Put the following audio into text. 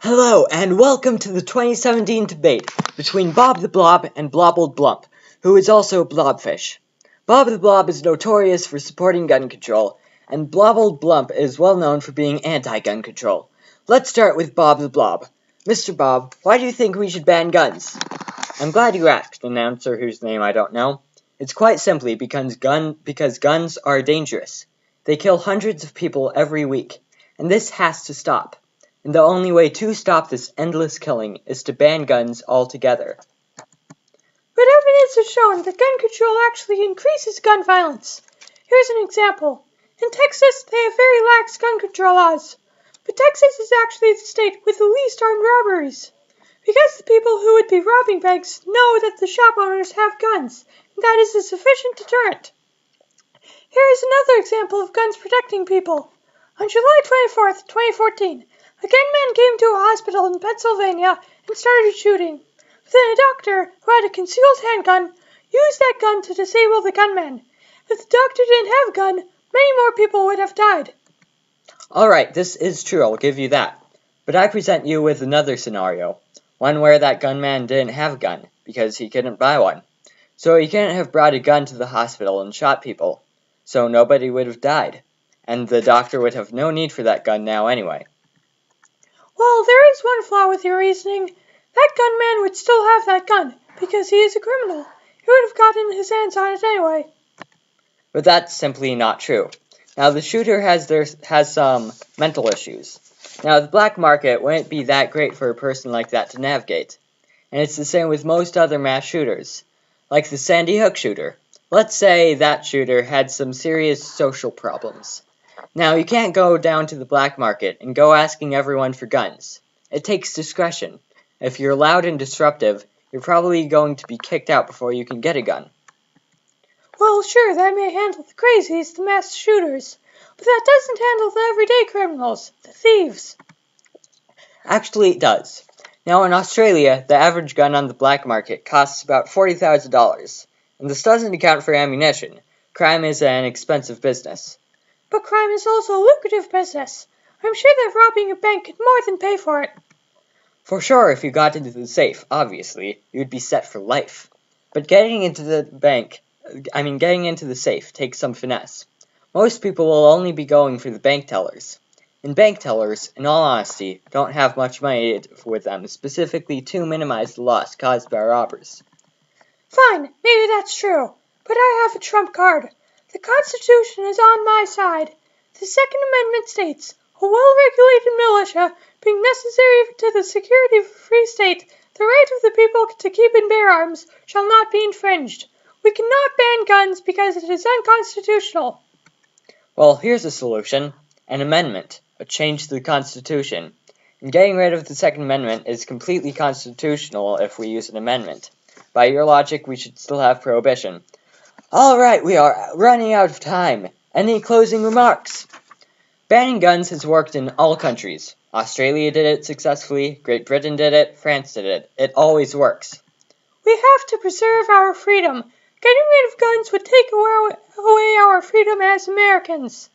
Hello, and welcome to the 2017 debate between Bob the Blob and Blobald Blump, who is also Blobfish. Bob the Blob is notorious for supporting gun control, and Blobald Blump is well known for being anti-gun control. Let's start with Bob the Blob. Mr. Bob, why do you think we should ban guns? I'm glad you asked, an announcer whose name I don't know. It's quite simply because guns are dangerous. They kill hundreds of people every week, and this has to stop. And the only way to stop this endless killing is to ban guns altogether. But evidence has shown that gun control actually increases gun violence. Here's an example. In Texas, they have very lax gun control laws. But Texas is actually the state with the least armed robberies. Because the people who would be robbing banks know that the shop owners have guns, and that is a sufficient deterrent. Here is another example of guns protecting people. On July 24th, 2014, a gunman came to a hospital in Pennsylvania and started shooting. But then a doctor, who had a concealed handgun, used that gun to disable the gunman. If the doctor didn't have a gun, many more people would have died. Alright, this is true, I'll give you that. But I present you with another scenario. One where that gunman didn't have a gun, because he couldn't buy one. So he couldn't have brought a gun to the hospital and shot people. So nobody would have died. And the doctor would have no need for that gun now anyway. Well, there is one flaw with your reasoning. That gunman would still have that gun, because he is a criminal. He would have gotten his hands on it anyway. But that's simply not true. Now, the shooter has some mental issues. Now, the black market wouldn't be that great for a person like that to navigate. And it's the same with most other mass shooters. Like the Sandy Hook shooter. Let's say that shooter had some serious social problems. Now, you can't go down to the black market and go asking everyone for guns. It takes discretion. If you're loud and disruptive, you're probably going to be kicked out before you can get a gun. Well, sure, that may handle the crazies, the mass shooters, but that doesn't handle the everyday criminals, the thieves. Actually, it does. Now, in Australia, the average gun on the black market costs about $40,000, and this doesn't account for ammunition. Crime is an expensive business. But crime is also a lucrative business. I'm sure that robbing a bank could more than pay for it. For sure, if you got into the safe, obviously, you'd be set for life. But getting into the safe takes some finesse. Most people will only be going for the bank tellers. And bank tellers, in all honesty, don't have much money with them, specifically to minimize the loss caused by robbers. Fine, maybe that's true. But I have a trump card. The Constitution is on my side. The Second Amendment states, a well-regulated militia being necessary to the security of a free state, the right of the people to keep and bear arms shall not be infringed. We cannot ban guns because it is unconstitutional. Well, here's a solution. An amendment. A change to the Constitution. And getting rid of the Second Amendment is completely constitutional if we use an amendment. By your logic, we should still have prohibition. Alright, we are running out of time. Any closing remarks? Banning guns has worked in all countries. Australia did it successfully, Great Britain did it, France did it. It always works. We have to preserve our freedom. Getting rid of guns would take away our freedom as Americans.